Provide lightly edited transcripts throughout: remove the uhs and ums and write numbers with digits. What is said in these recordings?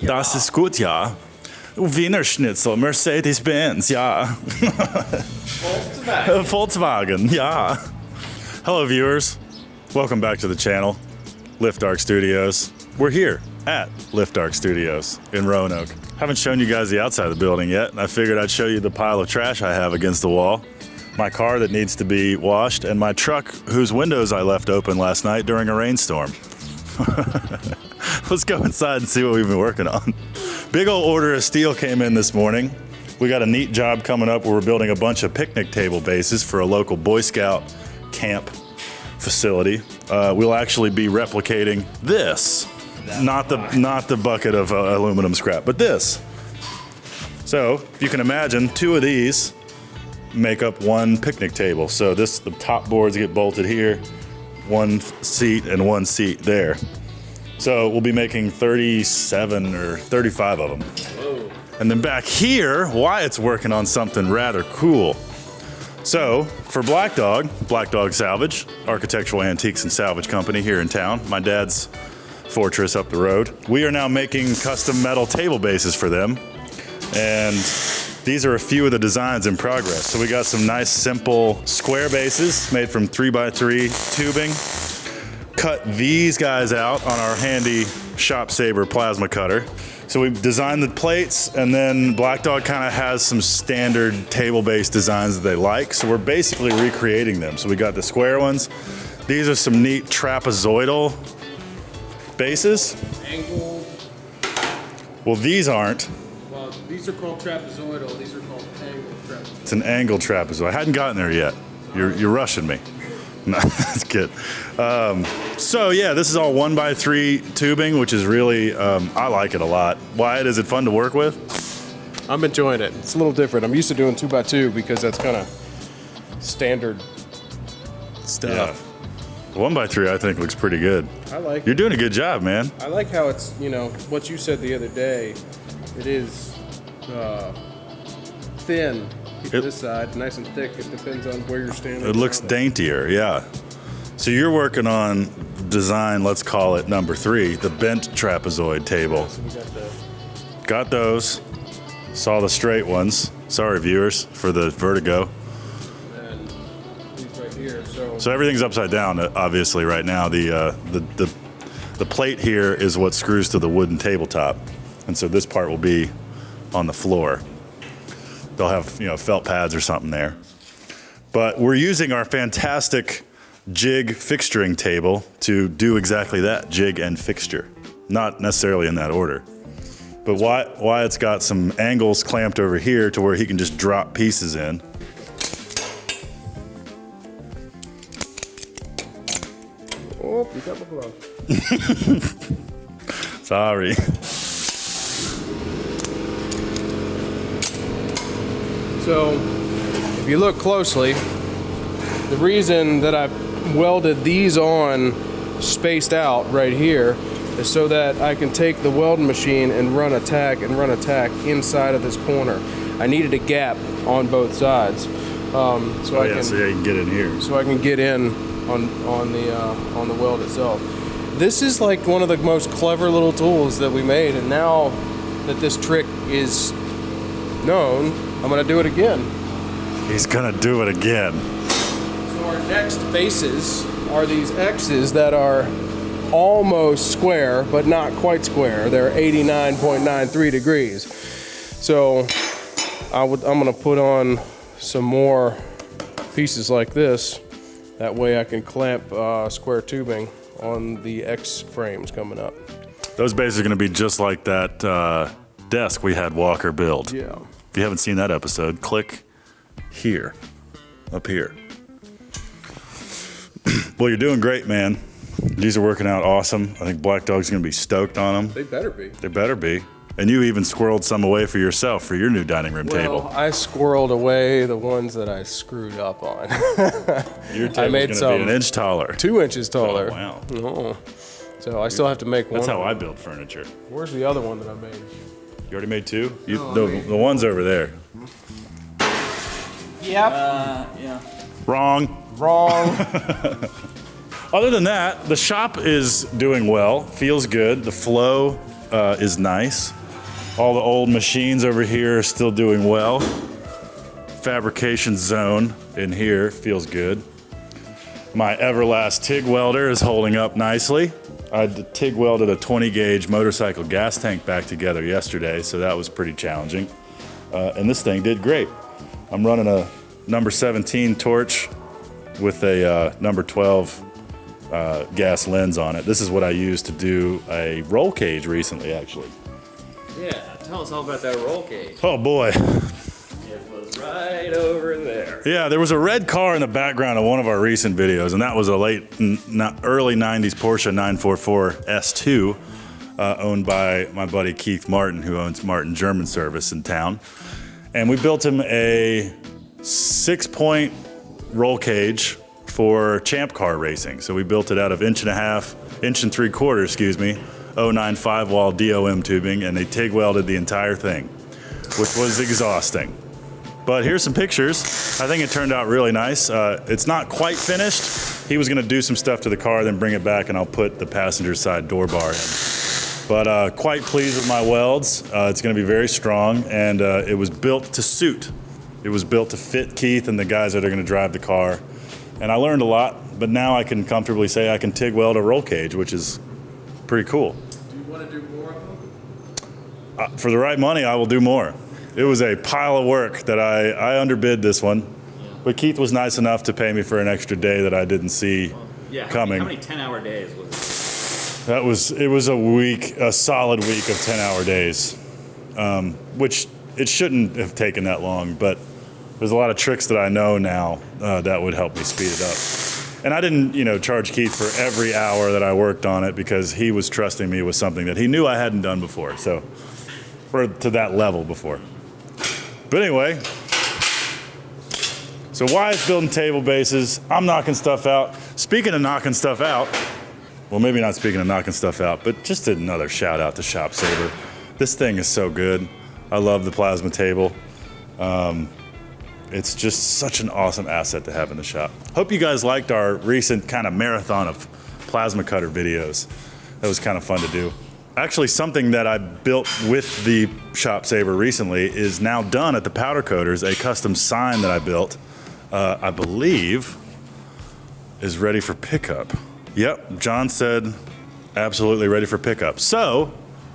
Das ist gut, ja. Wiener Schnitzel, Mercedes-Benz, ja. Volkswagen, yeah. Hello, viewers. Welcome back to the channel, Lift Arc Studios. We're here at Lift Arc Studios in Roanoke. Haven't shown you guys the outside of the building yet, and I figured I'd show you the pile of trash I have against the wall, my car that needs to be washed, and my truck whose windows I left open last night during a rainstorm. Let's go inside and see what we've been working on. Big old order of steel came in this morning. We got a neat job coming up where we're building a bunch of picnic table bases for a local Boy Scout camp facility. We'll actually be replicating this, not the bucket of aluminum scrap, but this. So you can imagine 2 of these make up 1 picnic table. So the top boards get bolted here, 1 seat and 1 seat there. So we'll be making 37 or 35 of them. Whoa. And then back here, Wyatt's working on something rather cool. So for Black Dog Salvage, architectural antiques and salvage company here in town, my dad's fortress up the road, we are now making custom metal table bases for them. And these are a few of the designs in progress. So we got some nice simple square bases made from 3x3 tubing. Cut these guys out on our handy Shop Saber plasma cutter. So we've designed the plates, and then Black Dog kind of has some standard table-based designs that they like. So we're basically recreating them. So we got the square ones. These are some neat trapezoidal bases. Angled. Well, these aren't. Well, these are called trapezoidal. These are called angled trapezoidal. It's an angled trapezoid. I hadn't gotten there yet. You're rushing me. No, that's good. So yeah, this is all 1x3 tubing, which is really, I like it a lot. Wyatt, is it fun to work with? I'm enjoying it. It's a little different. I'm used to doing 2x2 because that's kind of standard stuff. Yeah. 1x3 I think looks pretty good. I like You're doing a good job, man. I like how it's, what you said the other day, it is thin. This side, nice and thick. It depends on where you're standing. It looks daintier, yeah. So you're working on design, let's call it number 3, the bent trapezoid table. So we got those. Saw the straight ones. Sorry, viewers, for the vertigo. And these right here. So everything's upside down, obviously, right now. The plate here is what screws to the wooden tabletop, and so this part will be on the floor. They'll have, felt pads or something there. But we're using our fantastic jig fixturing table to do exactly that, jig and fixture. Not necessarily in that order. But Wyatt's got some angles clamped over here to where he can just drop pieces in. Oh, you got my glove. Sorry. So, if you look closely, the reason that I welded these on spaced out right here is so that I can take the welding machine and run a tack inside of this corner. I needed a gap on both sides, so you can get in here. So I can get in on the weld itself. This is like one of the most clever little tools that we made, and now that this trick is known, I'm gonna do it again. He's gonna do it again. So our next bases are these X's that are almost square, but not quite square. They're 89.93 degrees. So I'm gonna put on some more pieces like this. That way I can clamp square tubing on the X frames coming up. Those bases are gonna be just like that desk we had Walker build. Yeah. If you haven't seen that episode, click here, up here. Well, you're doing great, man. These are working out awesome. I think Black Dog's gonna be stoked on them. They better be. They better be. And you even squirreled some away for yourself for your new dining room table. Well, I squirreled away the ones that I screwed up on. Your table's gonna be an inch taller. 2 inches taller. Oh, wow. Oh. So I still have to make one. That's how I build furniture. Where's the other one that I made? You already made 2? The one's over there. Yep. Yeah. Wrong. Other than that, the shop is doing well, feels good. The flow is nice. All the old machines over here are still doing well. Fabrication zone in here feels good. My Everlast TIG welder is holding up nicely. I TIG welded a 20 gauge motorcycle gas tank back together yesterday, so that was pretty challenging. And this thing did great. I'm running a number 17 torch with a number 12 gas lens on it. This is what I used to do a roll cage recently, actually. Yeah, tell us all about that roll cage. Oh boy. It was right over there. Yeah, there was a red car in the background of one of our recent videos, and that was a early 90s Porsche 944 S2 owned by my buddy Keith Martin, who owns Martin German Service in town. And we built him a 6-point roll cage for champ car racing. So we built it out of 1 3/4 inch, 095 wall DOM tubing, and they TIG welded the entire thing, which was exhausting. But here's some pictures. I think it turned out really nice. It's not quite finished. He was gonna do some stuff to the car, then bring it back, and I'll put the passenger side door bar in. But quite pleased with my welds. It's gonna be very strong, and it was built to suit. It was built to fit Keith and the guys that are gonna drive the car. And I learned a lot, but now I can comfortably say I can TIG weld a roll cage, which is pretty cool. Do you want to do more of them? For the right money, I will do more. It was a pile of work that I underbid this one, but Keith was nice enough to pay me for an extra day that I didn't see coming. How many 10-hour days was it? It was a week, a solid week of 10-hour days, which it shouldn't have taken that long, but there's a lot of tricks that I know now that would help me speed it up. And I didn't, charge Keith for every hour that I worked on it because he was trusting me with something that he knew I hadn't done before, or to that level before. But anyway, so Wyatt's building table bases. I'm knocking stuff out. Speaking of knocking stuff out, well, maybe not speaking of knocking stuff out, but just another shout out to Shop Saver. This thing is so good. I love the plasma table. It's just such an awesome asset to have in the shop. Hope you guys liked our recent kind of marathon of plasma cutter videos. That was kind of fun to do. Actually, something that I built with the Shop Saver recently is now done at the Powder Coaters, a custom sign that I built, I believe, is ready for pickup. Yep, John said absolutely ready for pickup. So,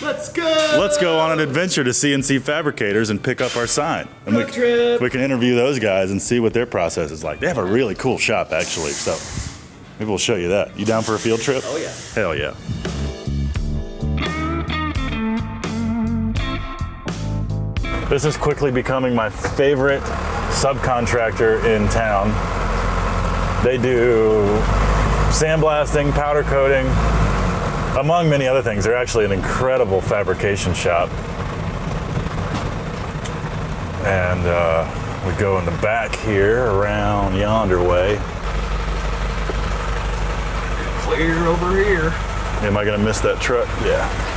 Let's go on an adventure to CNC Fabricators and pick up our sign. And Road trip. we can interview those guys and see what their process is like. They have a really cool shop, actually, so maybe we'll show you that. You down for a field trip? Oh, yeah. Hell yeah. This is quickly becoming my favorite subcontractor in town. They do sandblasting, powder coating, among many other things. They're actually an incredible fabrication shop. And we go in the back here around yonder way. Clear over here. Am I gonna miss that truck? Yeah.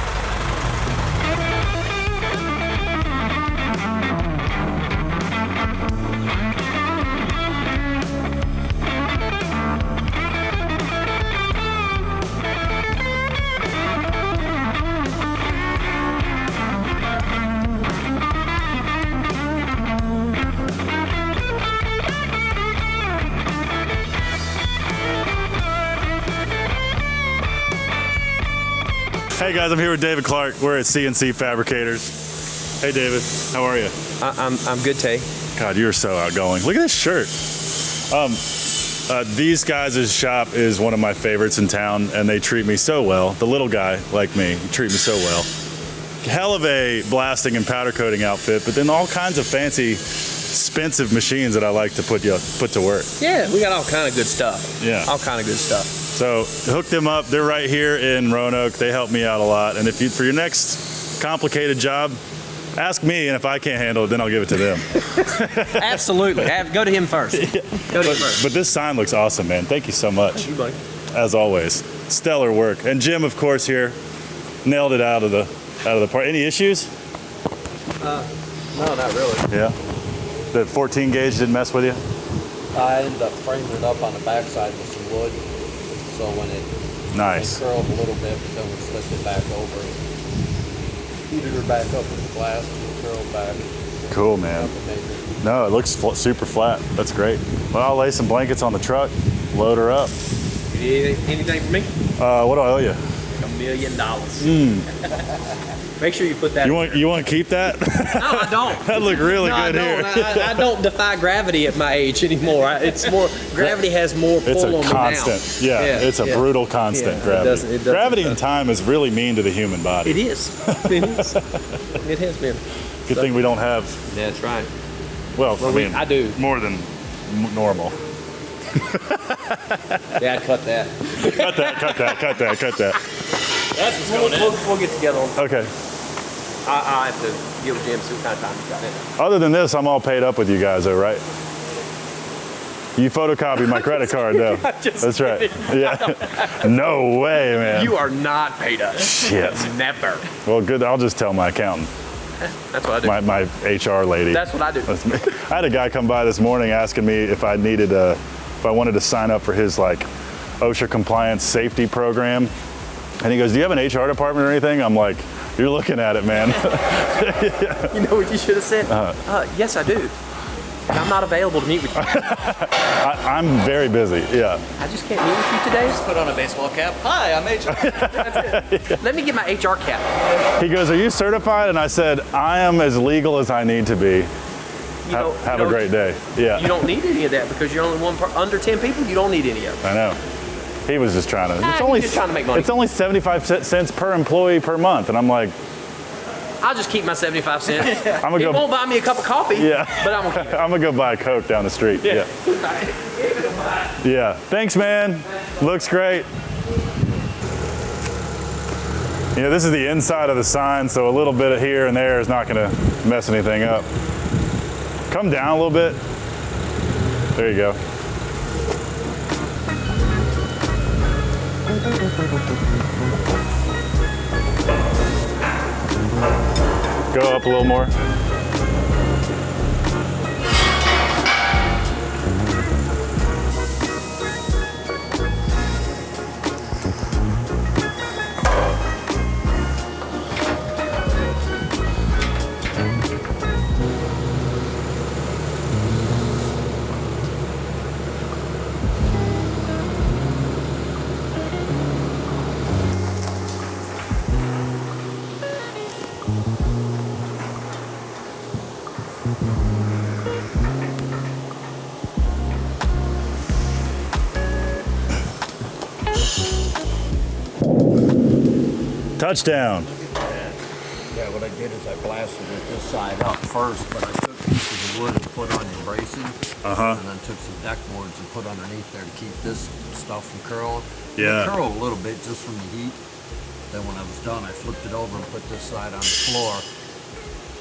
Hey guys, I'm here with David Clark. We're at CNC Fabricators. Hey David, how are you? I'm good, Tay. God, you're so outgoing. Look at this shirt. These guys' shop is one of my favorites in town, and they treat me so well. The little guy, like me, treat me so well. Hell of a blasting and powder coating outfit, but then all kinds of fancy, expensive machines that I like to put to work. Yeah, we got all kind of good stuff. Yeah. All kind of good stuff. So hook them up. They're right here in Roanoke. They help me out a lot. And for your next complicated job, ask me, and if I can't handle it, then I'll give it to them. Absolutely. Go to him first. Go to him first. But this sign looks awesome, man. Thank you so much. Thank you, buddy. As always, stellar work. And Jim, of course, here nailed it out of the part. Any issues? No, not really. Yeah. The 14 gauge didn't mess with you? I ended up framing it up on the backside with some wood, so when it Nice. curled a little bit, but then we flipped it back over. heated her back up with the glass and curled back. Cool, man. No, it looks super flat. That's great. Well, I'll lay some blankets on the truck, load her up. You need anything for me? What do I owe you? $1 million. Make sure you put that. You want to keep that? No, I don't. That look really good I don't. here. I don't defy gravity at my age anymore. It's more gravity has more pull It's on a me now. constant. Yeah, it's a brutal constant. Yeah, gravity. it doesn't. Gravity and time is really mean to the human body. It is. It is. It has been. Good thing we don't have. That's right. Well, I mean, I do. more than normal. Yeah, cut that. Cut that. That's what's going we'll get together on. Okay. I have to get with Jim, see what kind of time he's got in. Other than this, I'm all paid up with you guys, though, right? You photocopied my credit card, though. That's right. Yeah. No way, man. You are not paid up. Shit. Never. Well, good. I'll just tell my accountant. That's what I do. My HR lady. That's what I do. That's me. I had a guy come by this morning asking me if I wanted to sign up for his like OSHA compliance safety program. And he goes, "Do you have an HR department or anything?" I'm like, "You're looking at it, man." You know what you should have said? Yes, I do. But I'm not available to meet with you. I'm very busy, yeah. I just can't meet with you today. Put on a baseball cap. Hi, I'm HR. Let me get my HR cap. He goes, "Are you certified?" And I said, "I am as legal as I need to be." Have a great day. Yeah. You don't need any of that because you're only under 10 people. You don't need any of it. I know. He was just trying to. He's just trying to make money. It's only 75 cents per employee per month, and I'm like, I'll just keep my 75 cents. it won't buy me a cup of coffee. Yeah. But I'm gonna keep it. I'm gonna go buy a Coke down the street. Yeah. Yeah. Thanks, man. Looks great. You know, this is the inside of the sign, so a little bit of here and there is not gonna mess anything up. Come down a little bit. There you go. Go up a little more. Touchdown. Yeah, what I did is I blasted it this side up first, but I took pieces of wood and put on your bracing. And then took some deck boards and put underneath there to keep this stuff from curling. Yeah. It curled a little bit just from the heat. Then when I was done, I flipped it over and put this side on the floor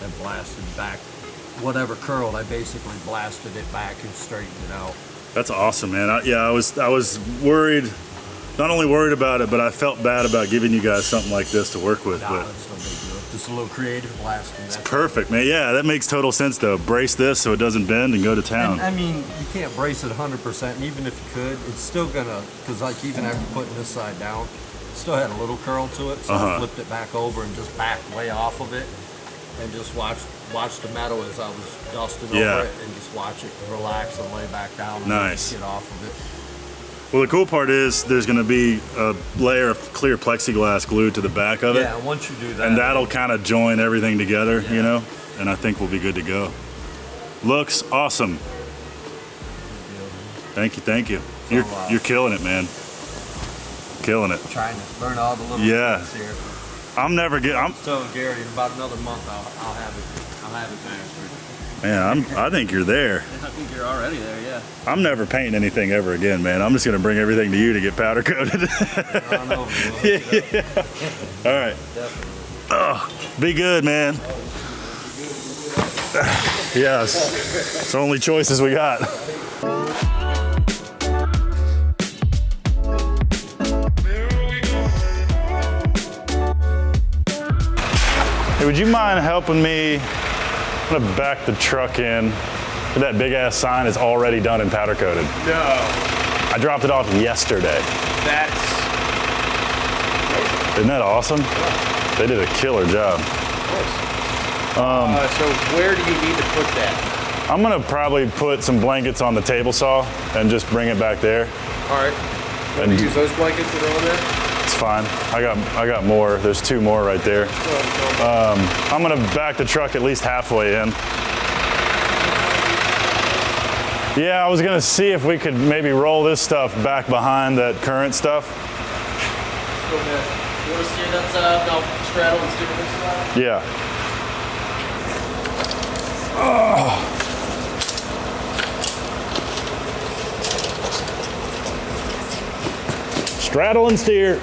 and blasted back. Whatever curled, I basically blasted it back and straightened it out. That's awesome, man. I was worried. Not only worried about it, but I felt bad about giving you guys something like this to work with. Nah, that's no big deal. Just a little creative blasting. It's perfect, man. Yeah, that makes total sense, though. Brace this so it doesn't bend and go to town. And, I mean, you can't brace it 100%, and even if you could, it's still gonna, because like even after putting this side down, it still had a little curl to it, so I flipped it back over and just backed way off of it, and just watched the metal as I was dusting over it, and just watch it relax and lay back down and nice. Get off of it. Well, the cool part is there's going to be a layer of clear plexiglass glued to the back of it. Yeah, once you do that. And that'll kind of join everything together, you know, and I think we'll be good to go. Looks awesome. Thank you. You're killing it, man. Killing it. Trying to burn all the little things here. I'm So Gary, in about another month, I'll have it mastered. Man, I think you're there. I think you're already there, yeah. I'm never painting anything ever again, man. I'm just gonna bring everything to you to get powder coated. Yeah. All right. Definitely. Be good, man. Yes. It's the only choices we got. Hey, would you mind helping me? I'm gonna back the truck in. That big ass sign is already done and powder coated. No. I dropped it off yesterday. That's Isn't that awesome? They did a killer job. nice. So where do you need to put that? I'm gonna probably put some blankets on the table saw and just bring it back there. All right. Want to use those blankets that are on there? It's fine. I got more. There's 2 more right there. I'm gonna back the truck at least halfway in. Yeah, I was gonna see if we could maybe roll this stuff back behind that current stuff. Go ahead. You want to steer that side? I'll straddle and steer this side? Yeah. Straddle and steer.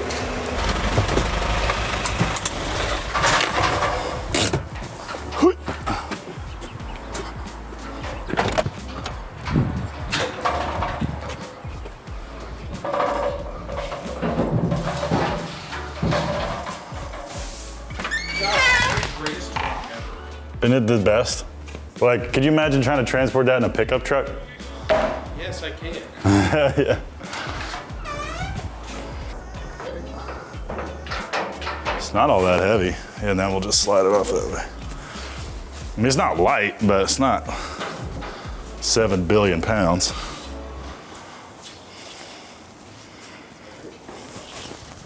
Isn't it the best? Like, could you imagine trying to transport that in a pickup truck? Yes, I can. Yeah. It's not all that heavy, and then we'll just slide it off that way. I mean, it's not light, but it's not 7 billion pounds.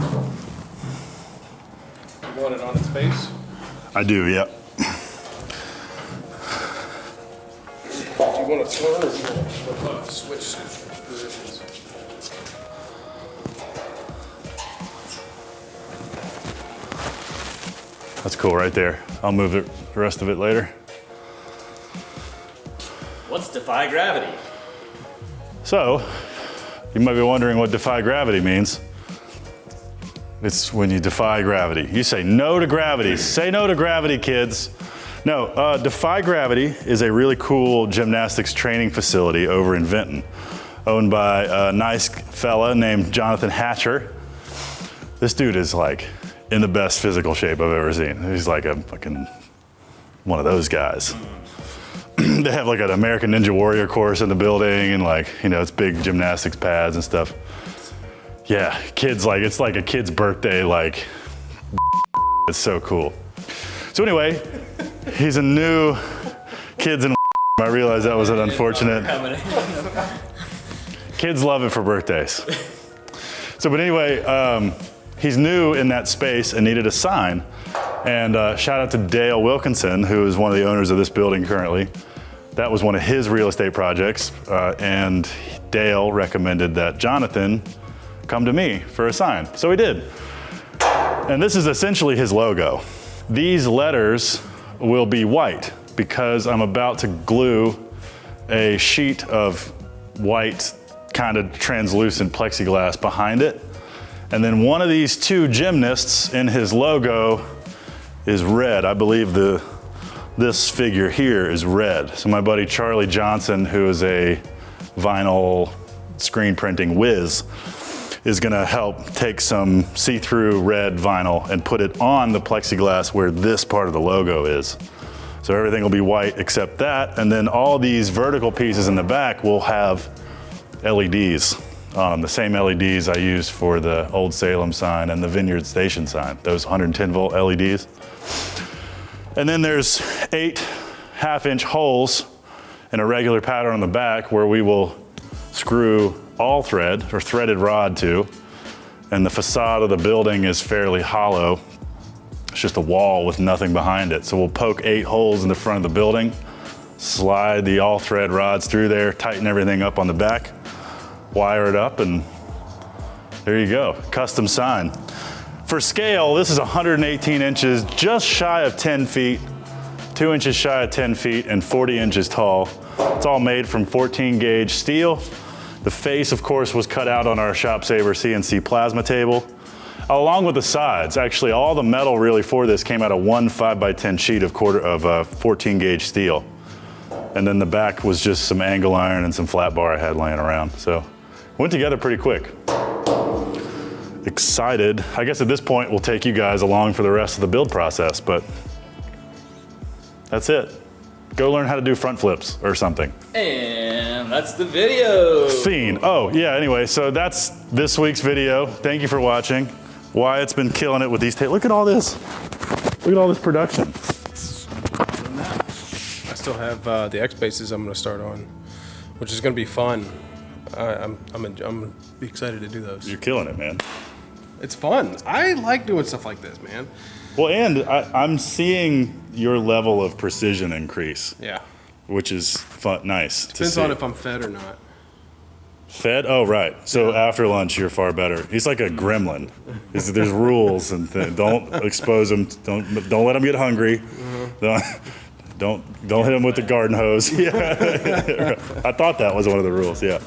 You want it on its face? I do, yep. Do you want to turn or do you want to switch positions? That's cool right there. I'll move the rest of it later. What's defy gravity? So, you might be wondering what defy gravity means. It's when you defy gravity. You say no to gravity. Say no to gravity, kids. No, Defy Gravity is a really cool gymnastics training facility over in Vinton, owned by a nice fella named Jonathan Hatcher. This dude is like in the best physical shape I've ever seen. He's like a fucking one of those guys. They have like an American Ninja Warrior course in the building, and like, you know, it's big gymnastics pads and stuff. Yeah, kids, like, it's like a kid's birthday, like, it's so cool. So anyway, he's a new kids in I realized that was an unfortunate. Kids love it for birthdays. So, but anyway, he's new in that space and needed a sign. And shout out to Dale Wilkinson, who is one of the owners of this building currently. That was one of his real estate projects. And Dale recommended that Jonathan come to me for a sign. So he did. And this is essentially his logo. These letters will be white because I'm about to glue a sheet of white, kind of translucent plexiglass behind it. And then one of these 2 gymnasts in his logo is red. I believe this figure here is red. So my buddy Charlie Johnson, who is a vinyl screen printing whiz, is gonna help take some see-through red vinyl and put it on the plexiglass where this part of the logo is. So everything will be white except that, and then all these vertical pieces in the back will have LEDs on them, the same LEDs I used for the Old Salem sign and the Vineyard Station sign, those 110 volt LEDs. And then there's 8 half-inch holes in a regular pattern on the back where we will screw all thread or threaded rod to, and the facade of the building is fairly hollow. It's just a wall with nothing behind it. So we'll poke 8 holes in the front of the building, slide the all thread rods through there, tighten everything up on the back, wire it up, and there you go, custom sign. For scale, this is 118 inches, just shy of 10 feet, 2 inches shy of 10 feet, and 40 inches tall. It's all made from 14 gauge steel. The face, of course, was cut out on our Shop Saver CNC plasma table, along with the sides. Actually, all the metal really for this came out of one 5x10 sheet of 14 gauge steel. And then the back was just some angle iron and some flat bar I had laying around. So went together pretty quick. Excited. I guess at this point, we'll take you guys along for the rest of the build process, but that's it. Go learn how to do front flips or something. And that's the video. Scene. Oh, yeah, anyway, so that's this week's video. Thank you for watching. Wyatt's been killing it with these tapes. Look at all this. Look at all this production. still have the X bases I'm going to start on, which is going to be fun. I'm excited to do those. You're killing it, man. It's fun. I like doing stuff like this, man. Well, and I'm seeing your level of precision increase. Yeah. Which is fun, nice. Depends on if I'm fed or not. Fed? Oh, right. So after lunch, you're far better. He's like a gremlin. There's rules and don't expose him. Don't let him get hungry. Don't hit him with the garden hose. Yeah. I thought that was one of the rules. Yeah.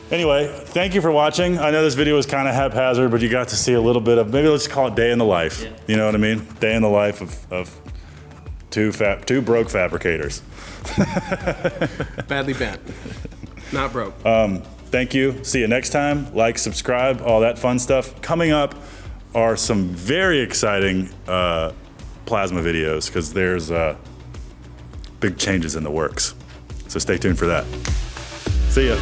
Anyway, thank you for watching. I know this video was kind of haphazard, but you got to see a little bit of, maybe let's call it day in the life. Yeah. You know what I mean? Day in the life of two broke fabricators. Badly bent. Not broke. Thank you. See you next time. Like, subscribe, all that fun stuff. Coming up are some very exciting plasma videos because there's big changes in the works. So stay tuned for that. See ya.